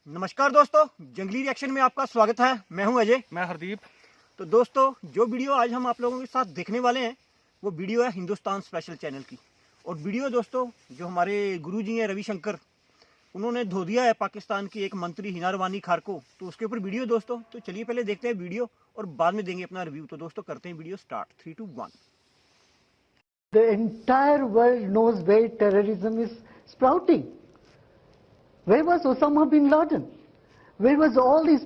नमस्कार दोस्तों, जंगली रिएक्शन में आपका स्वागत है। मैं हूं अजय। मैं हरदीप। तो दोस्तों, जो वीडियो आज हम आप लोगों के साथ देखने वाले हैं वो वीडियो है हिंदुस्तान स्पेशल चैनल की। और वीडियो दोस्तों, जो हमारे गुरुजी हैं रविशंकर, उन्होंने धो दिया है पाकिस्तान की एक मंत्री हिना रबानी खार को। तो उसके ऊपर वीडियो दोस्तों, तो चलिए पहले देखते हैं वीडियो और बाद में देंगे अपना रिव्यू। तो दोस्तों करते हैं video start. 3, 2, 1। The entire world knows where terrorism is sprouting. Where was Osama bin Laden? Where was all these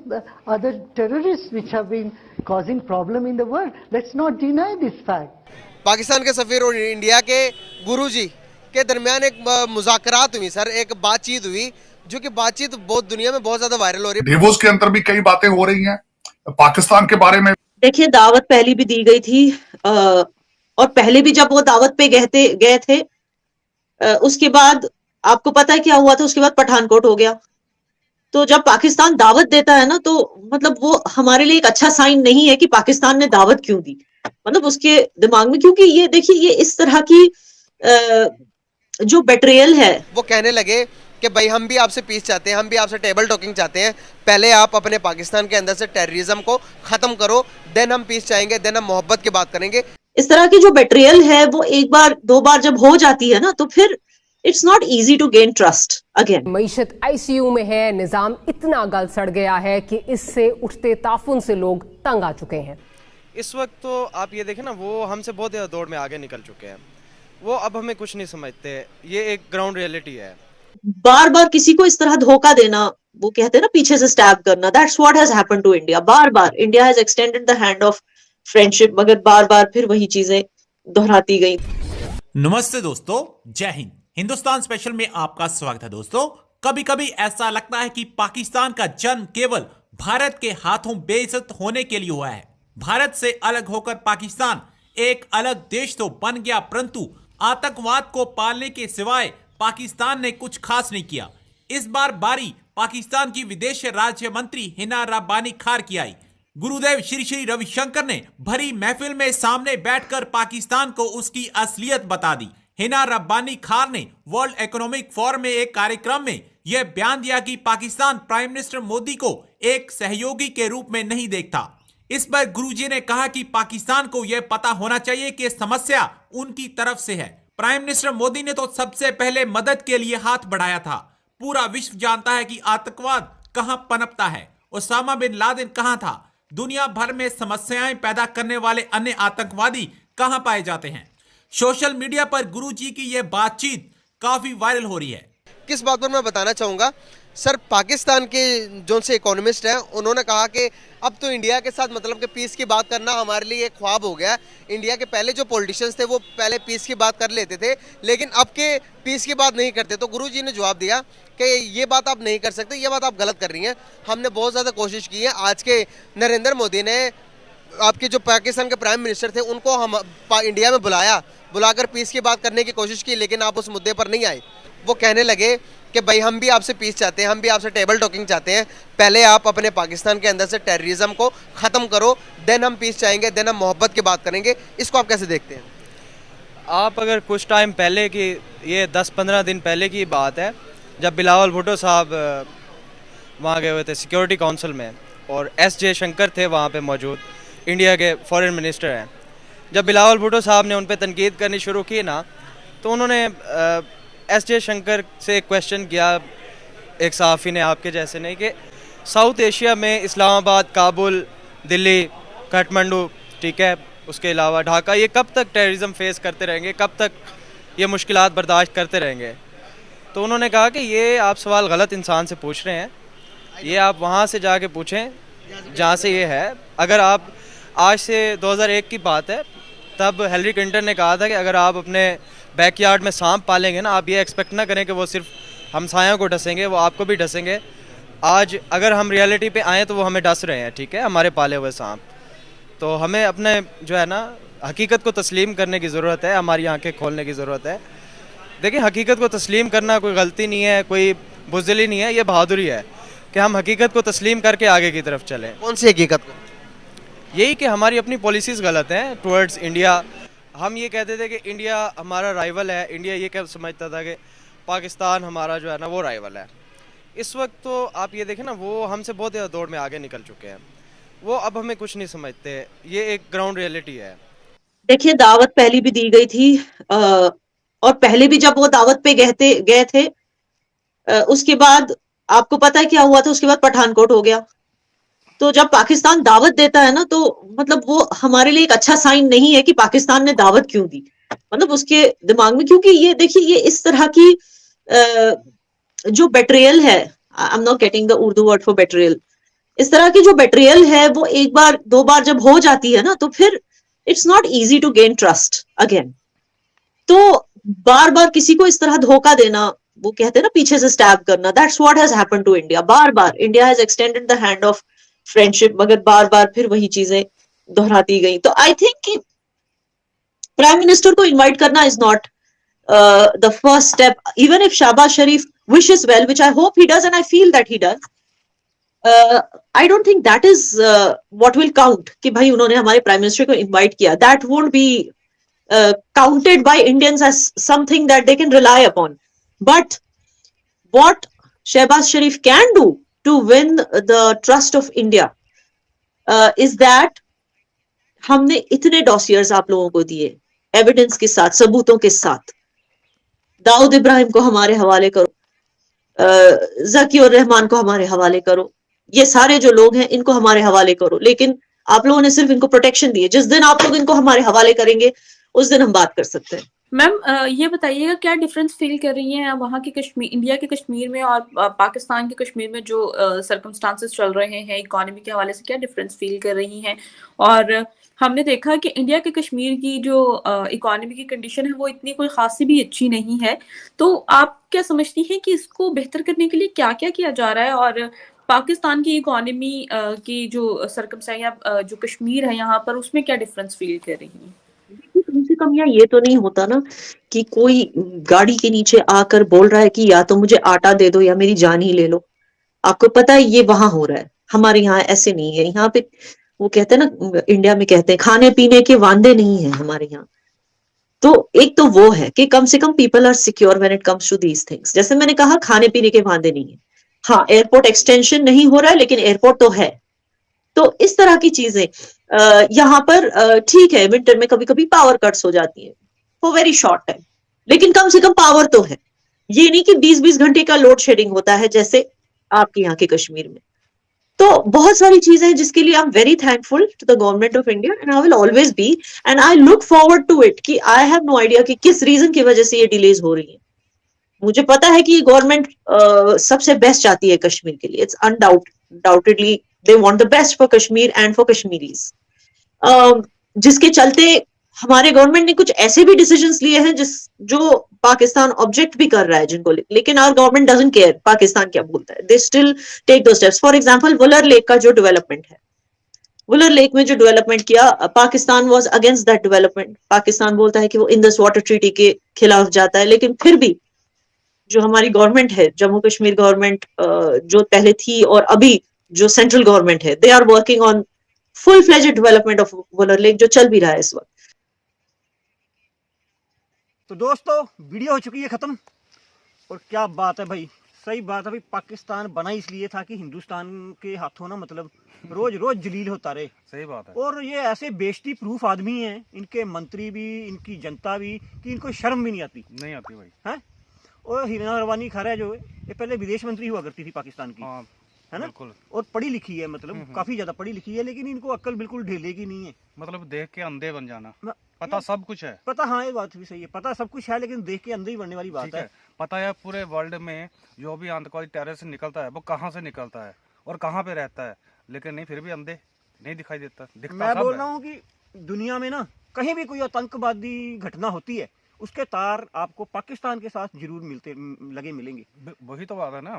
other terrorists which have been causing problem in the world? Let's not deny this fact. Pakistan के सफीर और India के गुरुजी के दरमियान एक मुज़ाकरात हुई sir, एक बातचीत हुई, जो कि बातचीत बहुत दुनिया में बहुत ज्यादा वायरल हो रही है। डेवोस के अंदर भी कई बातें हो रही हैं पाकिस्तान के बारे में। देखिए, दावत पहले भी दी गई थी और पहले भी जब वो दावत पे गए थे, उसके बाद आपको पता है क्या हुआ था। उसके बाद पठानकोट हो गया। तो जब पाकिस्तान दावत देता है ना, तो मतलब वो हमारे लिए एक अच्छा साइन नहीं है कि पाकिस्तान ने दावत क्यों दी, मतलब उसके दिमाग में। क्योंकि ये देखिए, ये इस तरह की जो बेट्रेयल है। वो कहने लगे कि भाई हम भी आपसे पीस चाहते हैं, हम भी आपसे टेबल टॉकिंग चाहते हैं, पहले आप अपने पाकिस्तान के अंदर से टेररिज्म को खत्म करो, देन हम पीस चाहेंगे, देन हम मोहब्बत की बात करेंगे। इस तरह की जो बेट्रियल है वो एक बार दो बार जब हो जाती है ना, तो फिर it's not easy to gain trust again. मईशत आईसीयू में है, निजाम इतना गल सड़ गया है कि इससे उठते ताफुन से लोग तंग आ चुके हैं। इस वक्त तो आप ये देखें ना, वो हमसे बहुत ज़्यादा दौड़ में आगे निकल चुके हैं। वो अब हमें कुछ नहीं समझते। ये एक ग्राउंड रियलिटी है। बार बार किसी को इस तरह धोखा देना, वो कहते हैं ना पीछे से स्टैब करना, that's what has happened to India. बार बार India has extended the hand of friendship, मगर बार बार फिर वही चीजें दोहराती गई। नमस्ते दोस्तों, जय हिंद। हिंदुस्तान स्पेशल में आपका स्वागत है। दोस्तों, कभी कभी ऐसा लगता है कि पाकिस्तान का जन्म केवल भारत के हाथों बेइज्जत होने के लिए हुआ है। भारत से अलग होकर पाकिस्तान एक अलग देश तो बन गया, परंतु आतंकवाद को पालने के सिवाय पाकिस्तान ने कुछ खास नहीं किया। इस बार बारी पाकिस्तान की विदेश राज्य मंत्री हिना रबानी खार की आई। गुरुदेव श्री श्री रविशंकर ने भरी महफिल में सामने बैठकर पाकिस्तान को उसकी असलियत बता दी। हिना रबानी खार ने वर्ल्ड इकोनॉमिक फोरम में एक कार्यक्रम में यह बयान दिया कि पाकिस्तान प्राइम मिनिस्टर मोदी को एक सहयोगी के रूप में नहीं देखता। इस पर गुरुजी ने कहा कि पाकिस्तान को यह पता होना चाहिए कि समस्या उनकी तरफ से है। प्राइम मिनिस्टर मोदी ने तो सबसे पहले मदद के लिए हाथ बढ़ाया था। पूरा विश्व जानता है कि आतंकवाद कहां पनपता है। ओसामा बिन लादेन कहां था। दुनिया भर में समस्याएं पैदा करने वाले अन्य आतंकवादी कहां पाए जाते हैं। सोशल मीडिया पर गुरुजी की यह बातचीत काफी वायरल हो रही है। किस बात पर मैं बताना चाहूँगा सर, पाकिस्तान के जो से इकोनॉमिस्ट हैं, उन्होंने कहा कि अब तो इंडिया के साथ मतलब कि पीस की बात करना हमारे लिए एक ख्वाब हो गया। इंडिया के पहले जो पॉलिटिशियंस थे वो पहले पीस की बात कर लेते थे, लेकिन अब के पीस की बात नहीं करते। तो गुरुजी ने जवाब दिया कि ये बात आप नहीं कर सकते, ये बात आप गलत कर रही हैं। हमने बहुत ज़्यादा कोशिश की है। आज के नरेंद्र मोदी ने आपके जो पाकिस्तान के प्राइम मिनिस्टर थे उनको हम इंडिया में बुलाकर पीस की बात करने की कोशिश की, लेकिन आप उस मुद्दे पर नहीं आए। वो कहने लगे कि भाई हम भी आपसे पीस चाहते हैं, हम भी आपसे टेबल टॉकिंग चाहते हैं, पहले आप अपने पाकिस्तान के अंदर से टेररिज्म को ख़त्म करो, देन हम पीस चाहेंगे, देन हम मोहब्बत की बात करेंगे। इसको आप कैसे देखते हैं? आप अगर कुछ टाइम पहले की, ये 10-15 दिन पहले की बात है, जब बिलावल भुट्टो साहब वहाँ गए हुए थे सिक्योरिटी काउंसिल में, और एस जयशंकर थे वहाँ पे मौजूद, इंडिया के फॉरेन मिनिस्टर हैं। जब बिलावल भुट्टो साहब ने उन पर तनकीद करनी शुरू की ना, तो उन्होंने एस जयशंकर से एक क्वेश्चन किया, एक सहाफ़ी ने, आपके जैसे नहीं, कि साउथ एशिया में इस्लामाबाद, काबुल, दिल्ली, काठमांडू, ठीक है, उसके अलावा ढाका, ये कब तक टेररिज्म फेस करते रहेंगे, कब तक ये मुश्किलात बर्दाश्त करते रहेंगे? तो उन्होंने कहा कि ये आप सवाल गलत इंसान से पूछ रहे हैं, ये आप वहाँ से जाके पूछें जहाँ से ये है। अगर आप, आज से 2001 की बात है, तब हिलरी क्लिंटन ने कहा था कि अगर आप अपने बैकयार्ड में सांप पालेंगे ना, आप ये एक्सपेक्ट ना करें कि वो सिर्फ हमसायों को डसेंगे, वो आपको भी डसेंगे। आज अगर हम रियलिटी पे आएँ तो वो हमें डस रहे हैं, ठीक है, हमारे पाले हुए सांप। तो हमें अपने जो है ना हकीकत को तस्लीम करने की ज़रूरत है, हमारी आंखें खोलने की ज़रूरत है। देखिए, हकीकत को तस्लीम करना कोई गलती नहीं है, कोई बुज़दिली नहीं है, ये बहादुरी है कि हम हकीकत को तस्लीम करके आगे की तरफ चलें। कौन सी हकीकत को? यही कि हमारी अपनी पॉलिसीज़ गलत हैं टुवर्ड्स इंडिया। हम ये कहते थे कि इंडिया हमारा राइवल है, इंडिया ये क्या समझता था कि पाकिस्तान हमारा जो है ना वो राइवल है। इस वक्त तो आप ये देखें ना, वो हमसे बहुत ज़्यादा दौड़ में आगे निकल चुके हैं। वो अब हमें कुछ नहीं समझते। ये एक ग्राउंड रियलिटी है। देखिए, दावत पहली भी दी गई थी, और पहले भी जब वो दावत पे गए थे, उसके बाद आपको पता है क्या हुआ था, उसके बाद पठानकोट हो गया। तो जब पाकिस्तान दावत देता है ना, तो मतलब वो हमारे लिए एक अच्छा साइन नहीं है कि पाकिस्तान ने दावत क्यों दी, मतलब उसके दिमाग में, क्योंकि ये देखिए, ये इस तरह की जो बेट्रियल है, I am not getting the Urdu word for betrayal, इस तरह की जो बेट्रियल है वो एक बार दो बार जब हो जाती है ना, तो फिर it's not easy to gain trust again. तो बार बार किसी को इस तरह धोखा देना, वो कहते हैं ना पीछे से स्टैब करना, that's what has happened to India. बार बार India has extended the hand of friendship, मगर बार बार फिर वही चीजें दोहराती गई। तो आई थिंक कि प्राइम मिनिस्टर को इनवाइट करना is not the first step, even if Shehbaz Sharif wishes well, which I hope he does and I feel that he does. I don't think that is what will count कि भाई उन्होंने हमारे prime minister को invite किया। That won't be counted by Indians as something that they can rely upon. But what Shehbaz Sharif can do to win the trust of India is that हमने इतने डॉसियर्स आप लोगों को दिए, एविडेंस के साथ, सबूतों के साथ। दाऊद इब्राहिम को हमारे हवाले करो, जकी और रहमान को हमारे हवाले करो, ये सारे जो लोग हैं इनको हमारे हवाले करो, लेकिन आप लोगों ने सिर्फ इनको प्रोटेक्शन दी है। जिस दिन आप लोग इनको हमारे हवाले करेंगे उस दिन हम बात कर सकते हैं। मैम, ये बताइएगा क्या डिफरेंस फील कर रही हैं वहाँ के कश्मीर, इंडिया के कश्मीर में और पाकिस्तान के कश्मीर में जो सर्कमस्टांसेस चल रहे हैं इकोनॉमी के हवाले से, क्या डिफरेंस फील कर रही हैं? और हमने देखा कि इंडिया के कश्मीर की जो इकोनॉमी की कंडीशन है वो इतनी कोई खासी भी अच्छी नहीं है। तो आप क्या समझती हैं कि इसको बेहतर करने के लिए क्या क्या किया जा रहा है? और पाकिस्तान की इकोनॉमी की जो सर्कमस्टेंस या जो कश्मीर है यहाँ पर, उसमें क्या डिफरेंस फील कर रही हैं? कम से कम यहाँ ये तो नहीं होता ना कि कोई गाड़ी के नीचे आकर बोल रहा है कि या तो मुझे आटा दे दो या मेरी जान ही ले लो। आपको पता है ये वहां हो रहा है, हमारे यहाँ ऐसे नहीं है। यहाँ पे वो कहते हैं ना, इंडिया में कहते हैं खाने पीने के वांदे नहीं है हमारे यहाँ। तो एक तो वो है कि कम से कम people are secure when it comes to these things. जैसे मैंने कहा, खाने पीने के वांदे नहीं है। हाँ, एयरपोर्ट एक्सटेंशन नहीं हो रहा है, लेकिन एयरपोर्ट तो है। तो इस तरह की चीजें यहाँ पर ठीक है, विंटर में कभी कभी पावर कट्स हो जाती है फॉर वेरी शॉर्ट टाइम, लेकिन कम से कम पावर तो है। ये नहीं कि 20-20 घंटे का लोड शेडिंग होता है जैसे आपके यहाँ के कश्मीर में। तो बहुत सारी चीजें हैं जिसके लिए I am very thankful to the government of India and I will always be, and I look forward to it कि आई हैव नो आइडिया कि किस रीजन की वजह से ये डिलेज हो रही है। मुझे पता है कि गवर्नमेंट सबसे बेस्ट चाहती है कश्मीर के लिए। It's undoubtedly they want the best for Kashmir and for Kashmiris, जिसके चलते हमारे गवर्नमेंट ने कुछ ऐसे भी डिसीजंस लिए हैं जो पाकिस्तान ऑब्जेक्ट भी कर रहा है जिनको, लेकिन our government doesn't care Pakistan क्या बोलता है। दे स्टिल टेक दो steps. For example, Wular lake का जो डेवलपमेंट है, वुलर लेक में जो डेवलपमेंट किया, Pakistan was against that development. Pakistan बोलता है कि वो इंडस वाटर ट्रीटी के खिलाफ जाता है, लेकिन फिर भी जो हमारी गवर्नमेंट है, जम्मू कश्मीर गवर्नमेंट जो पहले थी और अभी जो सेंट्रल गवर्नमेंट है, they are working on full fledged development of Wular lake, जो चल भी रहा है इस वक्त। तो दोस्तों, वीडियो हो चुकी है खत्म। और क्या बात है भाई, सही बात है भाई। पाकिस्तान बना इसलिए था कि हिंदुस्तान के हाथों ना मतलब रोज रोज जलील होता रहे। सही बात है। और ये ऐसे बेइज्जती प्रूफ आदमी हैं, इनके मंत्री भी, इनकी जनता भी, कि इनको शर्म भी नहीं आती भाई हैं। और हिना रवानी खारा जो है, ये पहले विदेश मंत्री हुआ करती थी पाकिस्तान की, है ना, और पढ़ी लिखी है, मतलब काफी ज्यादा पढ़ी लिखी है, लेकिन इनको अक्ल बिल्कुल ढेले की नहीं है। मतलब देख के अंधे बन जाना, पता सब कुछ है, पता, हाँ ये बात भी सही है, पता सब कुछ है, लेकिन देख के अंधे ही बनने वाली बात है। पता है पूरे वर्ल्ड में जो भी आतंकवादी टेररिस्ट निकलता है वो कहाँ से निकलता है और कहाँ पे रहता है, लेकिन नहीं, फिर भी अंधे नहीं दिखाई देता। मैं बोल रहा हूँ कि दुनिया में ना कहीं भी कोई आतंकवादी घटना होती है, उसके तार आपको पाकिस्तान के साथ जरूर मिलेंगे। वही तो बात है ना,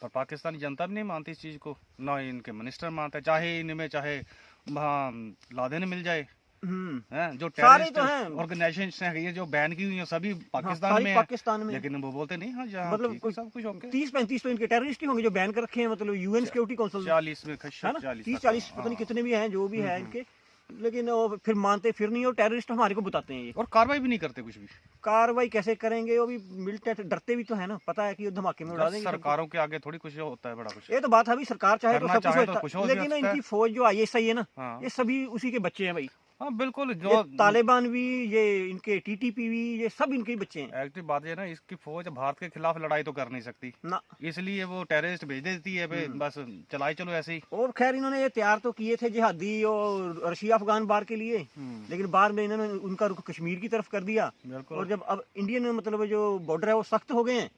पर पाकिस्तानी जनता भी नहीं मानती इस चीज को, ना इनके मिनिस्टर मानते, चाहे इनमें चाहे वहाँ लादेन मिल जाए, जो टेररिस्ट ऑर्गेनाइजेशन है ये जो बैन की हुई है सभी पाकिस्तान में, लेकिन वो बोलते नहीं, हाँ मतलब सब कुछ ओके। 30-35 तो इनके टेररिस्ट ही होंगे जो बैन कर रखे हैं, मतलब यूएन सिक्योरिटी काउंसिल 40 में 30-40 पता नहीं कितने भी हैं, जो भी है इनके, लेकिन वो फिर मानते फिर नहीं, और टेररिस्ट हमारे को बताते हैं ये, और कार्रवाई भी नहीं करते कुछ भी। कार्रवाई कैसे करेंगे, वो भी मिलिटेंट डरते भी तो है ना, पता है कि वो धमाके में उड़ा देंगे। सरकारों के आगे थोड़ी कुछ होता है बड़ा कुछ। ये तो बात है, अभी सरकार चाहे तो सब कुछ होता है, लेकिन इनकी फौज जो ISI है ना, हाँ। ये सभी उसी के बच्चे हैं भाई। हाँ बिल्कुल, ये जो तालिबान भी, ये इनके TTP भी, ये सब इनके ही बच्चे हैं। एक्टिव बात है ना, इसकी फौज भारत के खिलाफ लड़ाई तो कर नहीं सकती ना, इसलिए वो टेररिस्ट भेज देती है, बस चलाई चलो ऐसे ही। और खैर इन्होंने ये तैयार तो किए थे जिहादी और रशिया अफगान बार के लिए, लेकिन बाद में इन्होंने उनका रुख कश्मीर की तरफ कर दिया। और जब अब इंडियन मतलब जो बॉर्डर है वो सख्त हो गए हैं,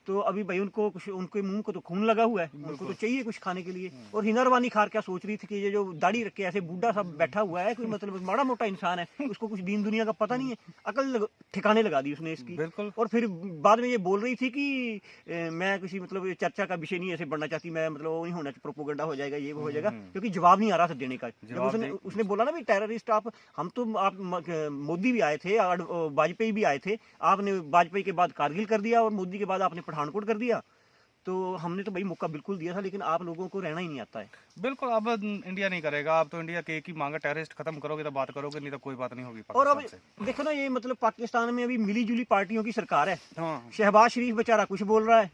तो अभी भाई उनको कुछ, उनके मुंह को तो खून लगा हुआ है, उनको तो चाहिए कुछ खाने के लिए। और हिनरवानी खार क्या सोच रही थी कि ये जो दाढ़ी रख के ऐसे बूढ़ा सा बैठा हुआ है, कोई मतलब माड़ा मोटा इंसान है, उसको कुछ दीन दुनिया का पता नहीं है, अकल ठिकाने लगा दी उसने इसकी। और फिर बाद में ये बोल रही थी कि मैं किसी मतलब चर्चा का विषय नहीं ऐसे बढ़ना चाहती, मैं मतलब वो नहीं होना, प्रोपोगंडा हो जाएगा, ये हो जाएगा, क्योंकि जवाब नहीं आ रहा था देने का। जब उसने बोला ना भी टेररिस्ट आप, हम तो आप मोदी भी आए थे, वाजपेयी भी आए थे, आपने वाजपेयी के बाद कारगिल कर दिया और मोदी के बाद आपने पठानकोट कर दिया, तो हमने तो भाई मौका बिल्कुल दिया था, लेकिन आप लोगों को रहना ही नहीं आता है। बिल्कुल, अब इंडिया नहीं करेगा, अब तो इंडिया के एक ही मांगा, टेररिस्ट खत्म करोगे तो बात करोगे, नहीं तो कोई बात नहीं होगी। और अब देखो ना, ये मतलब पाकिस्तान में अभी मिली जुली पार्टियों की सरकार है। हाँ। शहबाज शरीफ बेचारा कुछ बोल रहा है,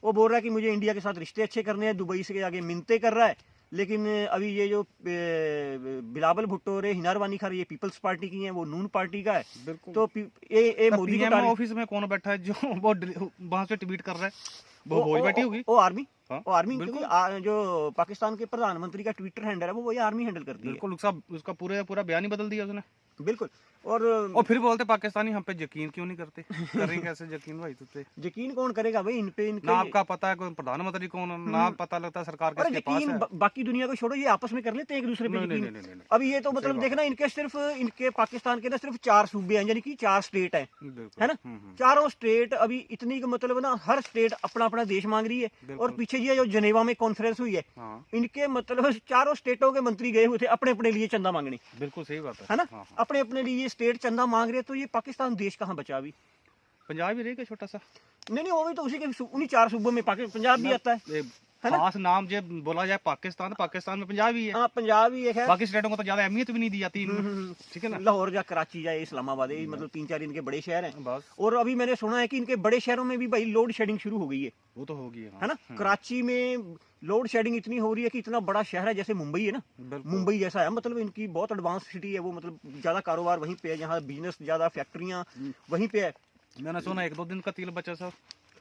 वो बोल रहा है कि मुझे इंडिया के साथ रिश्ते अच्छे करने हैं, दुबई से आगे मिन्नतें कर रहा है, लेकिन अभी ये जो बिलावल भुट्टो और हिनारवानी खार, ये पीपल्स पार्टी की हैं, वो नून पार्टी का है। तो ये मोदी के ऑफिस में कौन बैठा है जो वो वहां से ट्वीट कर रहा है, वो वही बैठी होगी, वो आर्मी। वो आर्मी, जो पाकिस्तान के प्रधानमंत्री का ट्विटर हैंडल है, वो वही आर्मी हैंडल करती है। बिल्कुल, उसका पूरा बयान ही बदल दिया उसने। बिल्कुल। और फिर बोलते पाकिस्तानी हम पे यकीन क्यों नहीं करते। करेंगे कैसे यकीन भाई तुझसे? यकीन कौन करेगा भाई इन पे? ना आपका पता है कोई प्रधानमंत्री कौन, ना पता लगता सरकार किसके पास है। बाकी दुनिया को छोड़ो, ये आपस में कर लेते हैं एक दूसरे पे यकीन। अभी ये तो मतलब देखना, इनके पाकिस्तान के ना सिर्फ 4 सूबे हैं, यानी कि 4 स्टेट है ना। चारों स्टेट अभी इतनी मतलब ना, हर स्टेट अपना अपना देश मांग रही है। और पीछे ये जो जनेवा में कॉन्फ्रेंस हुई है, इनके मतलब चारों स्टेटों के मंत्री गए हुए थे अपने अपने लिए चंदा मांगने। बिल्कुल सही बात है ना, अपने अपने लिए स्टेट चंदा मांग रहे, तो ये पाकिस्तान देश कहाँ बचा अभी? पंजाब भी रहेगा छोटा सा। नहीं, वो भी तो उसी के उन्हीं 4 सूबों में पंजाब भी आता है। खास नाम जब बोला जाए पाकिस्तान में पंजाब ही है। हाँ, पंजाब ही है। बाकी स्टेटों को तो ज्यादा अहमियत भी नहीं दी जाती, ठीक है ना। लाहौर या कराची जाए, इस्लामाबाद, मतलब 3-4 इनके बड़े शहर हैं। और अभी मैंने सुना है कि इनके बड़े शहरों में भी भाई लोड शेडिंग शुरू हो गई है। वो तो होगी, है ना। कराची में लोड शेडिंग इतनी हो रही है कि इतना बड़ा शहर है जैसे मुंबई है ना, मुंबई जैसा है, मतलब इनकी बहुत एडवांस सिटी है वो, मतलब ज्यादा कारोबार वहीं पे है, जहाँ बिजनेस ज्यादा, फैक्ट्रियाँ वहीं पे है। मैंने सुना 1-2 दिन का तेल बचा सर।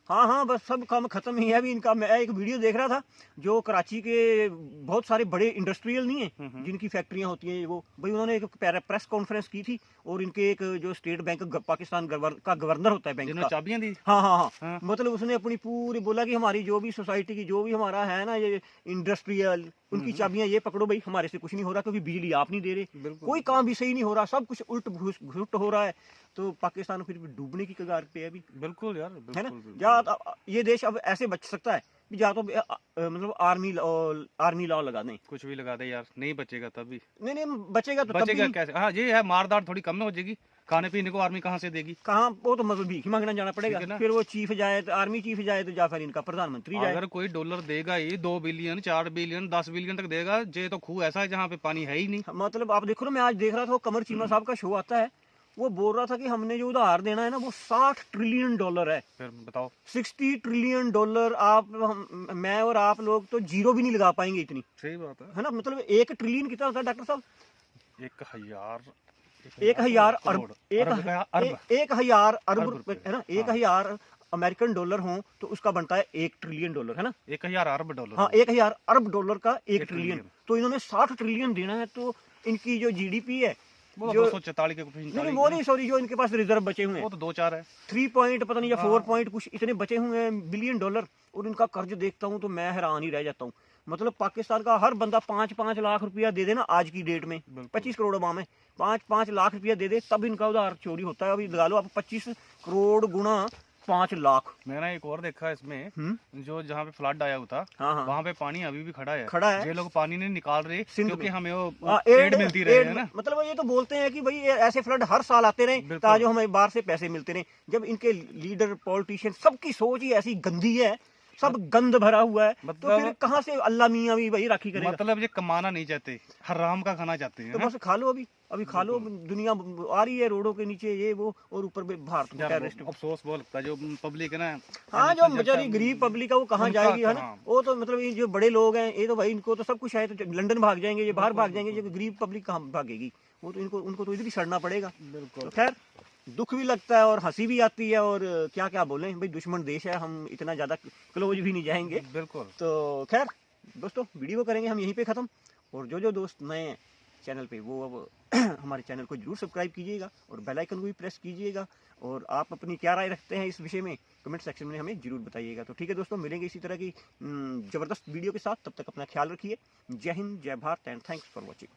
हाँ, बस सब काम खत्म ही है अभी इनका। मैं एक वीडियो देख रहा था, जो कराची के बहुत सारे बड़े इंडस्ट्रियल नहीं है जिनकी फैक्ट्रियां होती हैं, वो भाई उन्होंने एक प्रेस कॉन्फ्रेंस की थी, और इनके एक जो स्टेट बैंक पाकिस्तान का गवर्नर होता है बैंक का, चाबियां दी। हाँ, मतलब उसने अपनी पूरी बोला कि हमारी जो भी सोसाइटी की, जो भी हमारा है ना ये इंडस्ट्रियल, उनकी चाबियां ये पकड़ो भाई, हमारे से कुछ नहीं हो रहा, क्योंकि बिजली आप नहीं दे रहे, कोई काम भी सही नहीं हो रहा, सब कुछ उल्ट घुट हो रहा है। तो पाकिस्तान फिर डूबने की कगार पे है अभी। बिल्कुल यार, है ना। या ये देश अब ऐसे बच सकता है कि या तो मतलब आर्मी लॉ लगा दें, कुछ भी लगा दे यार, नहीं बचेगा तभी। नहीं बचेगा तो बचेगा कैसे? हाँ, ये है, मारदार थोड़ी कम हो जाएगी, खाने पीने को आर्मी कहाँ से देगी? कहाँ, वो तो मतलब भीख मांगना जाना पड़ेगा। फिर वो चीफ जाए, आर्मी चीफ जाए, तो या फिर इनका प्रधानमंत्री जाए। अगर कोई डॉलर देगा ही 2 बिलियन 4 बिलियन 10 बिलियन तक देगा, ये तो खूह ऐसा है जहाँ पे पानी है ही नहीं। मतलब आप देखो ना, मैं आज देख रहा था, कमर चीमा साहब का शो आता है, वो बोल रहा था कि हमने जो उधार देना है ना, वो $60 ट्रिलियन है। फिर बताओ, $60 ट्रिलियन मैं और आप लोग तो जीरो भी नहीं लगा पाएंगे इतनी। सही बात है ना। मतलब 1 ट्रिलियन कितना होता है डॉक्टर साहब? 1,000 अरब है ना। 1,000 अमेरिकन डॉलर हो तो उसका बनता है $1 ट्रिलियन, है ना। 1,000 अरब डॉलर। हाँ, 1,000 अरब डॉलर का 1 ट्रिलियन। तो इन्होंने 60 ट्रिलियन देना है, तो इनकी जो GDP है, जो 244 के वो नहीं, सॉरी, जो इनके पास रिजर्व बचे हुए हैं, वो तो 2-4 है, 3 पॉइंट पता नहीं या 4 पॉइंट कुछ इतने बचे हुए हैं बिलियन डॉलर। और इनका कर्ज देखता हूँ तो मैं हैरान ही रह जाता हूँ। मतलब पाकिस्तान का हर बंदा 5-5 लाख रुपया दे देना आज की डेट में, 25 करोड़ अवाम है, 5-5 लाख रुपया दे दे, तब इनका उधार चोरी होता है। अभी लगा लो आप 25 करोड़ गुना 5 लाख। मैंने एक और देखा इसमें, जो जहाँ पे फ्लड आया हुआ था, वहाँ पे पानी अभी भी खड़ा है। ये लोग पानी नहीं निकाल रहे क्योंकि हमें वो एड मिलती रहे, है ना। मतलब ये तो बोलते हैं कि भाई ऐसे फ्लड हर साल आते रहे ताकि हमें बाहर से पैसे मिलते रहे। जब इनके लीडर, पॉलिटिशियन, सबकी सोच ही ऐसी गंदी है, सब गंद भरा हुआ है, तो मतलब- फिर कहाँ से अल्लाह मियाँ भी भाई राखी करेगा? मतलब ये कमाना नहीं चाहते, हराम का खाना चाहते हैं। तो बस खा लो, अभी खा लो, दुनिया आ रही है रोडों के नीचे ये वो, और ऊपर भारत यार, टेररिस्ट। अफसोस बहुत लगता है जो पब्लिक है ना। हाँ, जो बेचारी गरीब पब्लिक है वो कहाँ उनका जाएगी, है ना? कहाँ? वो तो मतलब ये जो बड़े लोग हैं, ये तो भाई इनको तो सब कुछ है, तो लंदन भाग जाएंगे, ये बाहर भाग जाएंगे, ये गरीब पब्लिक कहाँ भागेगी? वो तो उनको तो इधर ही सड़ना पड़ेगा। बिल्कुल। तो खैर, दुख भी लगता है और हंसी भी आती है, और क्या क्या बोलें भाई, दुश्मन देश है, हम इतना ज्यादा क्लोज भी नहीं जाएंगे। बिल्कुल। तो खैर दोस्तों, वीडियो को करेंगे हम यहीं पे ख़त्म, और जो दोस्त नए हैं चैनल पे वो अब हमारे चैनल को जरूर सब्सक्राइब कीजिएगा और बेल आइकन को भी प्रेस कीजिएगा, और आप अपनी क्या राय रखते हैं इस विषय में कमेंट सेक्शन में हमें जरूर बताइएगा। तो ठीक है दोस्तों, मिलेंगे इसी तरह की ज़बरदस्त वीडियो के साथ, तब तक अपना ख्याल रखिए। जय हिंद, जय Bharat and thanks for watching.